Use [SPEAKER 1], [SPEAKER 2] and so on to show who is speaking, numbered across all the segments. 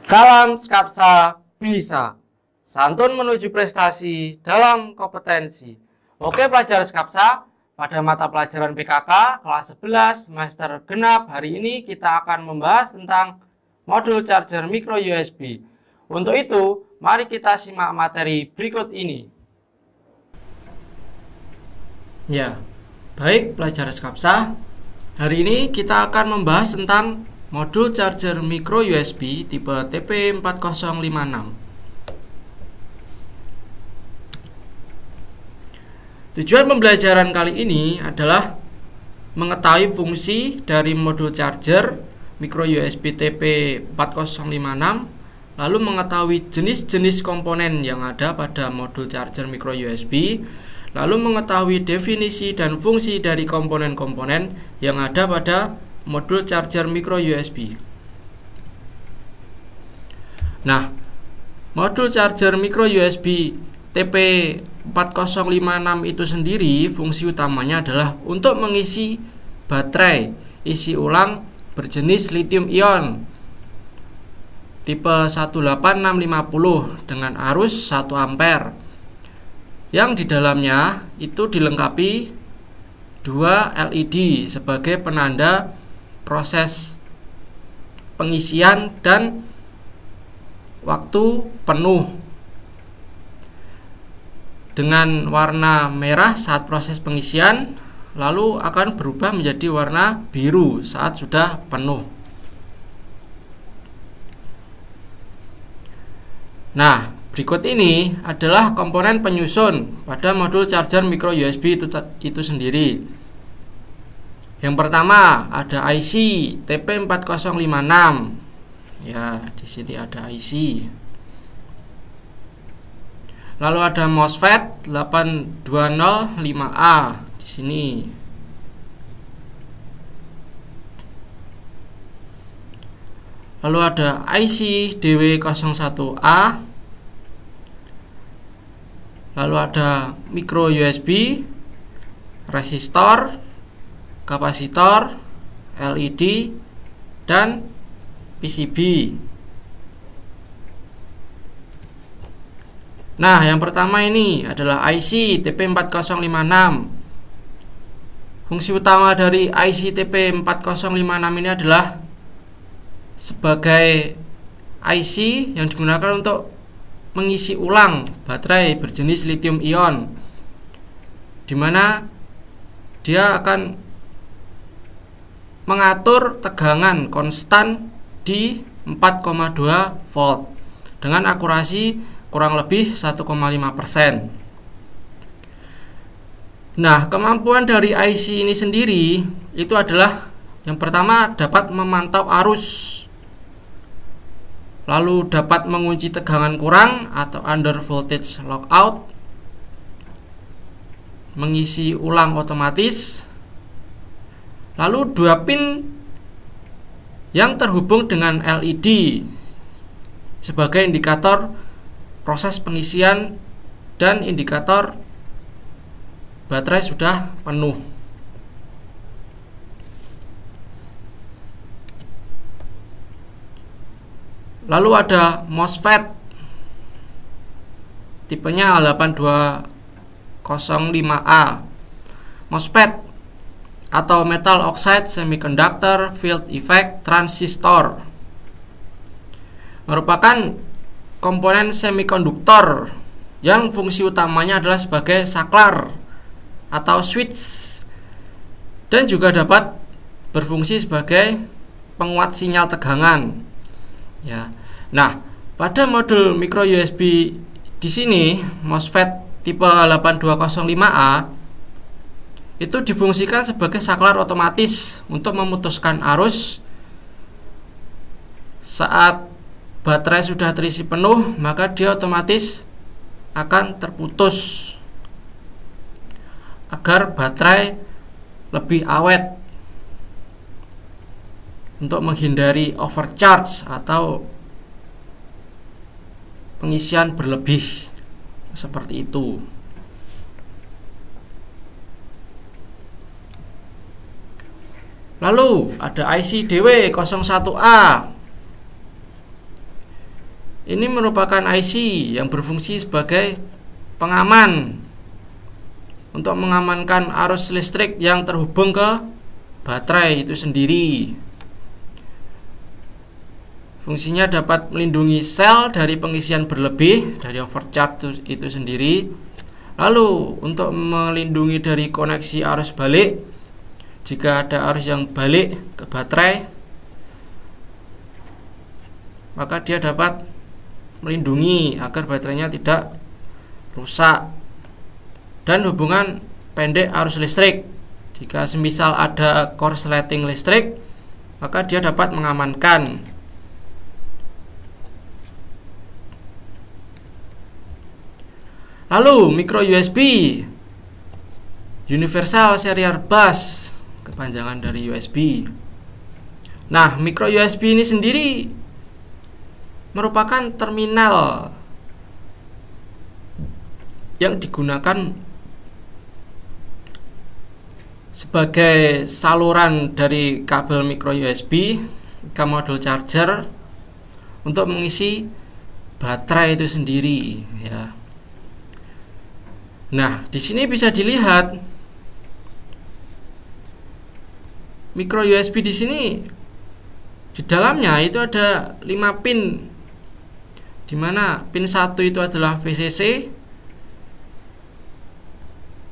[SPEAKER 1] Salam Skapsa bisa. Santun menuju prestasi dalam kompetensi. Oke pelajar Skapsa, pada mata pelajaran PKK kelas 11 semester genap hari ini kita akan membahas tentang modul charger micro USB. Untuk itu, mari kita simak materi berikut ini. Ya, baik pelajar Skapsa, hari ini kita akan membahas tentang modul charger micro USB tipe TP4056. Tujuan pembelajaran kali ini adalah mengetahui fungsi dari modul charger micro USB TP4056, lalu mengetahui jenis-jenis komponen yang ada pada modul charger micro USB, lalu mengetahui definisi dan fungsi dari komponen-komponen yang ada pada modul charger micro USB. Nah, modul charger micro USB TP4056 itu sendiri fungsi utamanya adalah untuk mengisi baterai isi ulang berjenis lithium ion tipe 18650 dengan arus 1 ampere yang di dalamnya itu dilengkapi 2 LED sebagai penanda proses pengisian dan waktu penuh dengan warna merah saat proses pengisian, lalu akan berubah menjadi warna biru saat sudah penuh. Nah, berikut ini adalah komponen penyusun pada modul charger micro USB itu sendiri. Yang pertama ada IC TP4056. Ya, di sini ada IC. Lalu ada MOSFET 8205A di sini. Lalu ada IC DW01A. Lalu ada micro USB, resistor, kapasitor, LED, dan PCB. Nah, yang pertama ini adalah IC TP4056. Fungsi utama dari IC TP4056 ini adalah sebagai IC yang digunakan untuk mengisi ulang baterai berjenis lithium ion, di mana dia akan mengatur tegangan konstan di 4,2 volt dengan akurasi kurang lebih 1,5%. Nah, kemampuan dari IC ini sendiri itu adalah yang pertama dapat memantau arus, lalu dapat mengunci tegangan kurang atau under voltage lockout, mengisi ulang otomatis, lalu 2 pin yang terhubung dengan LED sebagai indikator proses pengisian dan indikator baterai sudah penuh. Lalu ada MOSFET tipenya 8205A. MOSFET atau Metal Oxide Semiconductor Field Effect Transistor merupakan komponen semikonduktor yang fungsi utamanya adalah sebagai saklar atau switch dan juga dapat berfungsi sebagai penguat sinyal tegangan. Ya. Nah, pada modul micro USB di sini MOSFET tipe 8205A itu difungsikan sebagai saklar otomatis untuk memutuskan arus saat baterai sudah terisi penuh, maka dia otomatis akan terputus agar baterai lebih awet untuk menghindari overcharge atau pengisian berlebih seperti itu. Lalu ada IC DW01A. Ini merupakan IC yang berfungsi sebagai pengaman untuk mengamankan arus listrik yang terhubung ke baterai itu sendiri. Fungsinya dapat melindungi sel dari pengisian berlebih, dari overcharge itu sendiri. Lalu untuk melindungi dari koneksi arus balik, jika ada arus yang balik ke baterai, maka dia dapat melindungi agar baterainya tidak rusak. Dan hubungan pendek arus listrik, jika semisal ada korsleting listrik, maka dia dapat mengamankan. Lalu micro USB, Universal Serial Bus, kepanjangan dari USB. Nah, micro USB ini sendiri merupakan terminal yang digunakan sebagai saluran dari kabel micro USB ke modul charger untuk mengisi baterai itu sendiri, ya. Nah, di sini bisa dilihat micro USB di sini di dalamnya itu ada 5 pin, di mana pin 1 itu adalah VCC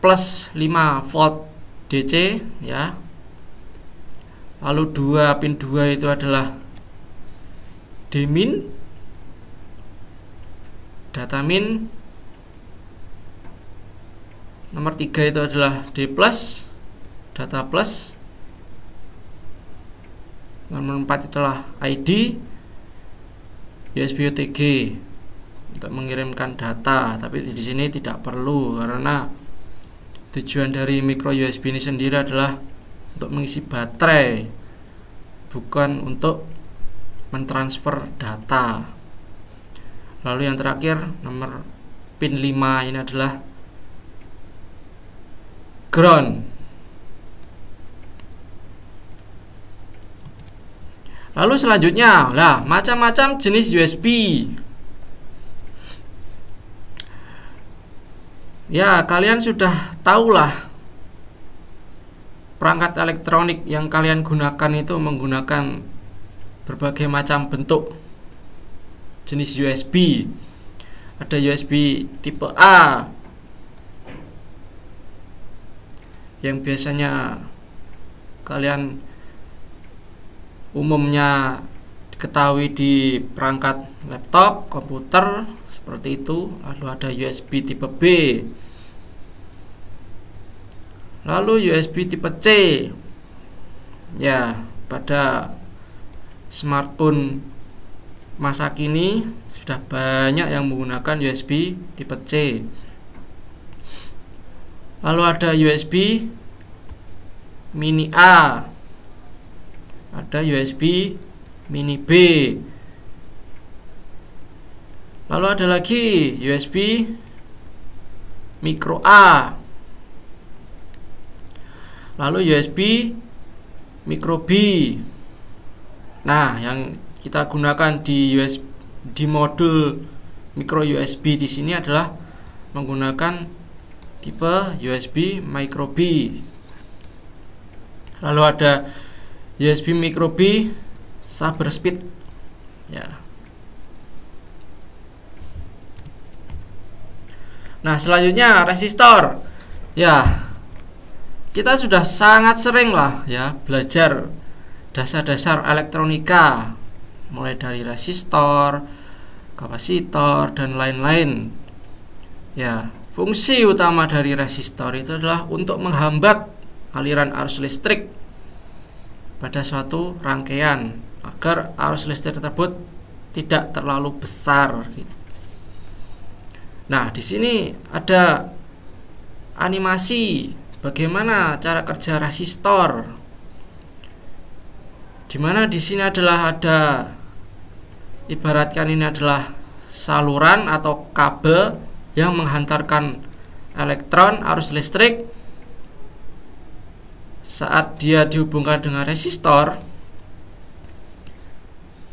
[SPEAKER 1] plus 5 volt DC, ya. Lalu pin 2 itu adalah D-min, data-min. Nomor 3 itu adalah D+, data plus. Nomor 4 itulah ID, USB OTG untuk mengirimkan data, tapi di sini tidak perlu karena tujuan dari micro USB ini sendiri adalah untuk mengisi baterai, bukan untuk mentransfer data. Lalu yang terakhir, nomor pin 5 ini adalah ground. Lalu selanjutnya, macam-macam jenis USB. Ya, kalian sudah tahulah perangkat elektronik yang kalian gunakan itu menggunakan berbagai macam bentuk jenis USB. Ada USB tipe A yang biasanya kalian umumnya diketahui di perangkat laptop, komputer, seperti itu. Lalu ada USB tipe B, lalu USB tipe C. Ya, pada smartphone masa kini sudah banyak yang menggunakan USB tipe C. Lalu ada USB mini A, ada USB mini B, lalu ada lagi USB micro A, lalu USB micro B. Nah, yang kita gunakan di modul micro USB di sini adalah menggunakan tipe USB micro B. Lalu ada USB micro B Saber Speed, ya. Nah, selanjutnya resistor. Ya, kita sudah sangat sering lah ya belajar dasar-dasar elektronika, mulai dari resistor, kapasitor, dan lain-lain. Ya, fungsi utama dari resistor itu adalah untuk menghambat aliran arus listrik pada suatu rangkaian agar arus listrik tersebut tidak terlalu besar gitu. Nah, di sini ada animasi bagaimana cara kerja resistor. Dimana di sini adalah ada, ibaratkan ini adalah saluran atau kabel yang menghantarkan elektron arus listrik. Saat dia dihubungkan dengan resistor,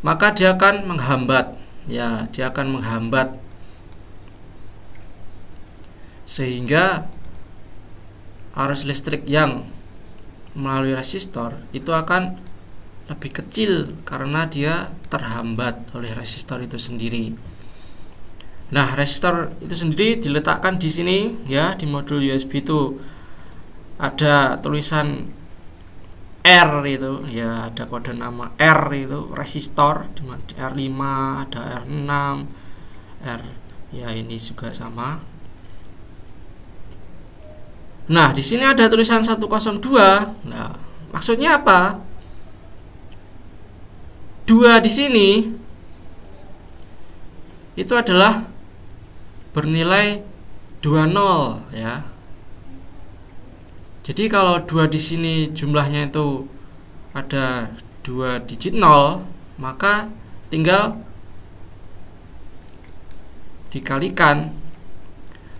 [SPEAKER 1] maka dia akan menghambat, ya dia akan menghambat sehingga arus listrik yang melalui resistor itu akan lebih kecil karena dia terhambat oleh resistor itu sendiri. Nah, resistor itu sendiri diletakkan di sini ya, di modul USB itu ada tulisan R itu ya, ada kode nama R itu resistor, di R5, ada R6, R ya ini juga sama. Nah, di sini ada tulisan 102. Nah, maksudnya apa? 2 di sini itu adalah bernilai 20 ya. Jadi kalau 2 di sini jumlahnya itu ada 2 digit 0, maka tinggal dikalikan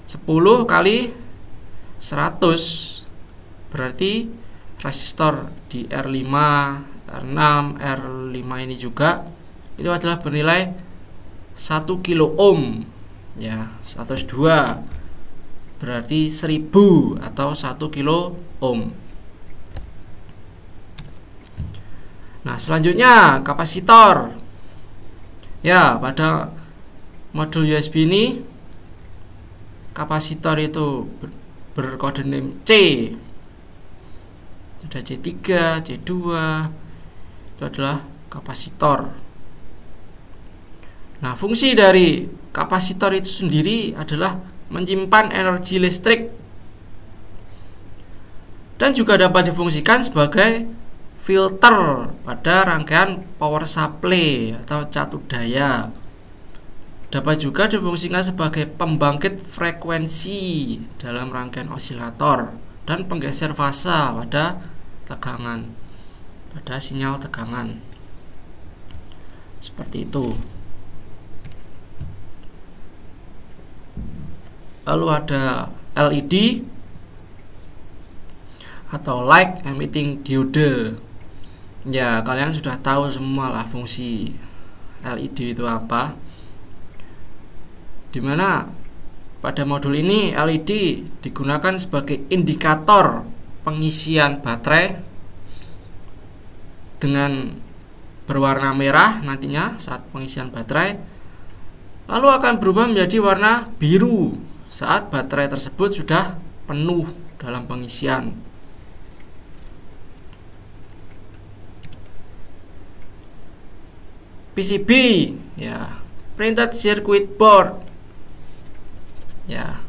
[SPEAKER 1] 10 kali 100, berarti resistor di R5, R6, R5 ini juga itu adalah bernilai 1 kilo ohm ya, 102 berarti 1000 atau 1 kilo ohm. Nah, selanjutnya kapasitor. Ya, pada modul USB ini kapasitor itu berkode name C. Ada C3, C2. Itu adalah kapasitor. Nah, fungsi dari kapasitor itu sendiri adalah menyimpan energi listrik dan juga dapat difungsikan sebagai filter pada rangkaian power supply atau catu daya. Dapat juga difungsikan sebagai pembangkit frekuensi dalam rangkaian osilator dan penggeser fase pada tegangan, pada sinyal tegangan. Seperti itu. Lalu ada LED atau light emitting diode. Ya, kalian sudah tahu semua lah fungsi LED itu apa. Dimana pada modul ini LED digunakan sebagai indikator pengisian baterai dengan berwarna merah nantinya saat pengisian baterai, lalu akan berubah menjadi warna biru saat baterai tersebut sudah penuh dalam pengisian. PCB ya, printed circuit board. Ya,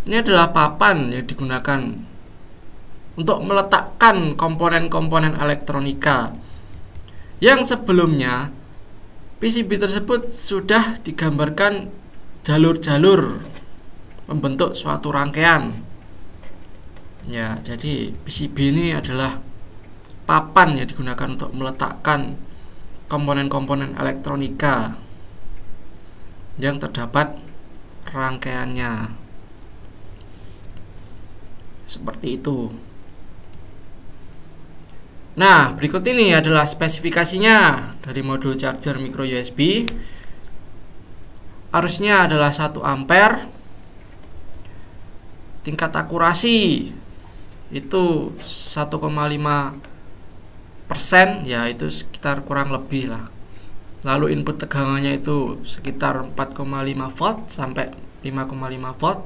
[SPEAKER 1] ini adalah papan yang digunakan untuk meletakkan komponen-komponen elektronika yang sebelumnya PCB tersebut sudah digambarkan jalur-jalur membentuk suatu rangkaian. Ya, jadi PCB ini adalah papan yang digunakan untuk meletakkan komponen-komponen elektronika yang terdapat rangkaiannya seperti itu. Nah, berikut ini adalah spesifikasinya dari modul charger micro USB. Arusnya adalah 1 ampere. Tingkat akurasi itu 1,5%, ya itu sekitar kurang lebih lah. Lalu input tegangannya itu sekitar 4,5 volt sampai 5,5 volt.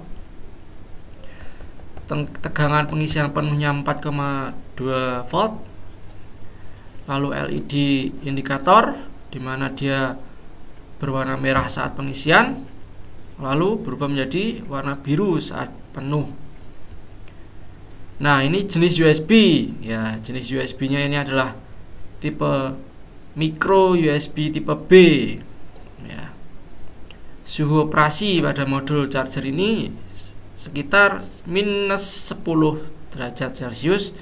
[SPEAKER 1] Tegangan pengisian penuhnya 4,2 volt. Lalu LED indikator di mana dia berwarna merah saat pengisian, lalu berubah menjadi warna biru saat penuh. Nah, ini jenis USB ya, jenis USB-nya ini adalah tipe micro USB tipe B ya. Suhu operasi pada modul charger ini sekitar minus 10 derajat Celcius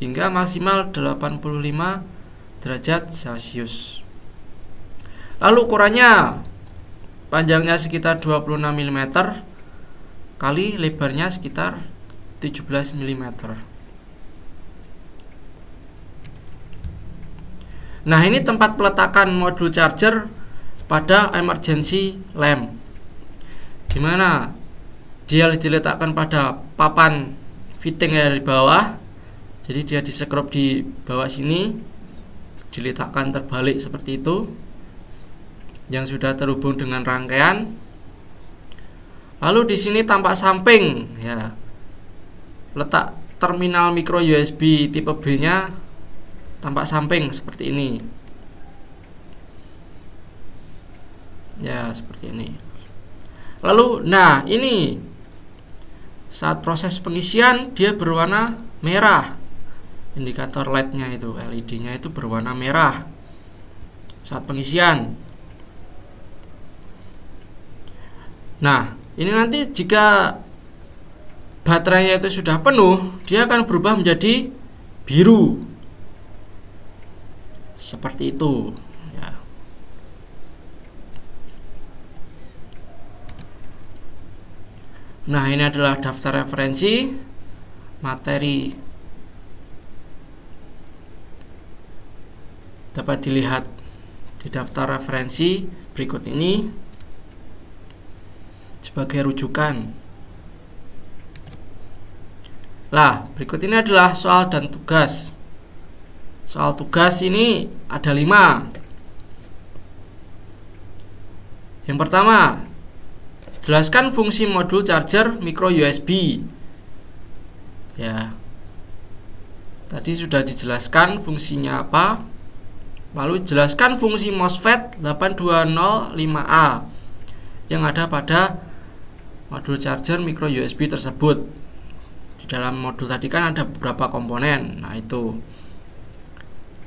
[SPEAKER 1] hingga maksimal 85 derajat Celcius. Lalu ukurannya, panjangnya sekitar 26 mm kali lebarnya sekitar 17 mm. Nah, ini tempat peletakan modul charger pada emergency lamp, di mana dia diletakkan pada papan fitting dari bawah. Jadi dia disekrup di bawah sini, diletakkan terbalik seperti itu, yang sudah terhubung dengan rangkaian. Lalu di sini tampak samping, ya, letak terminal micro USB tipe B-nya tampak samping seperti ini. Ya, seperti ini. Lalu, nah ini saat proses pengisian dia berwarna merah. Indikator LED-nya itu, LED-nya itu berwarna merah saat pengisian. Nah, ini nanti jika baterainya itu sudah penuh, dia akan berubah menjadi biru. Seperti itu, ya. Nah, ini adalah daftar referensi materi, dapat dilihat di daftar referensi berikut ini sebagai rujukan. Lah, berikut ini adalah soal dan tugas. Soal tugas ini ada 5. Yang pertama, jelaskan fungsi modul charger micro USB. Ya, tadi sudah dijelaskan fungsinya apa. Lalu jelaskan fungsi MOSFET 8205A yang ada pada modul charger micro USB tersebut. Di dalam modul tadi kan ada beberapa komponen. Nah, itu.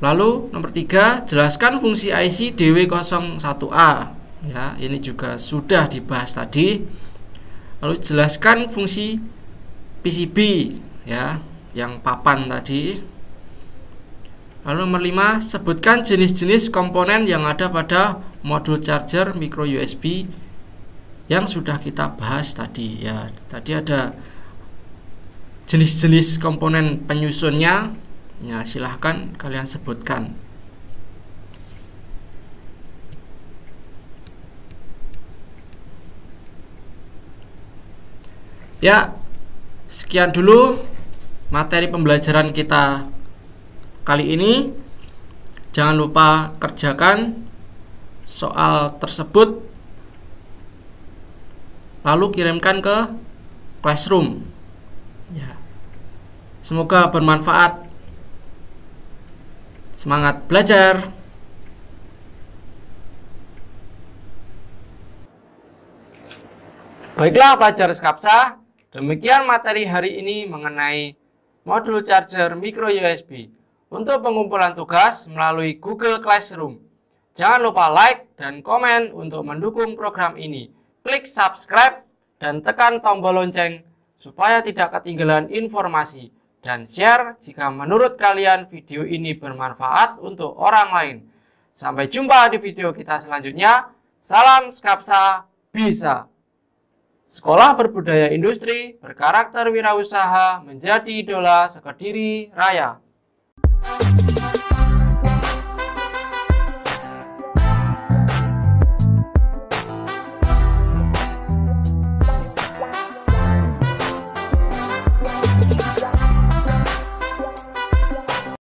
[SPEAKER 1] Lalu nomor 3, jelaskan fungsi IC DW01A. Ya, ini juga sudah dibahas tadi. Lalu jelaskan fungsi PCB, ya, yang papan tadi. Lalu nomor 5, sebutkan jenis-jenis komponen yang ada pada modul charger micro USB yang sudah kita bahas tadi. Ya, tadi ada jenis-jenis komponen penyusunnya. Ya, silahkan kalian sebutkan. Ya, sekian dulu materi pembelajaran kita kali ini. Jangan lupa kerjakan soal tersebut, lalu kirimkan ke Classroom. Ya. Semoga bermanfaat. Semangat belajar. Baiklah pelajar Skapsa, demikian materi hari ini mengenai modul charger micro USB. Untuk pengumpulan tugas melalui Google Classroom. Jangan lupa like dan komen untuk mendukung program ini. Klik subscribe dan tekan tombol lonceng supaya tidak ketinggalan informasi. Dan share jika menurut kalian video ini bermanfaat untuk orang lain. Sampai jumpa di video kita selanjutnya. Salam Skapsa bisa. Sekolah berbudaya industri, berkarakter wirausaha, menjadi idola sekediri raya.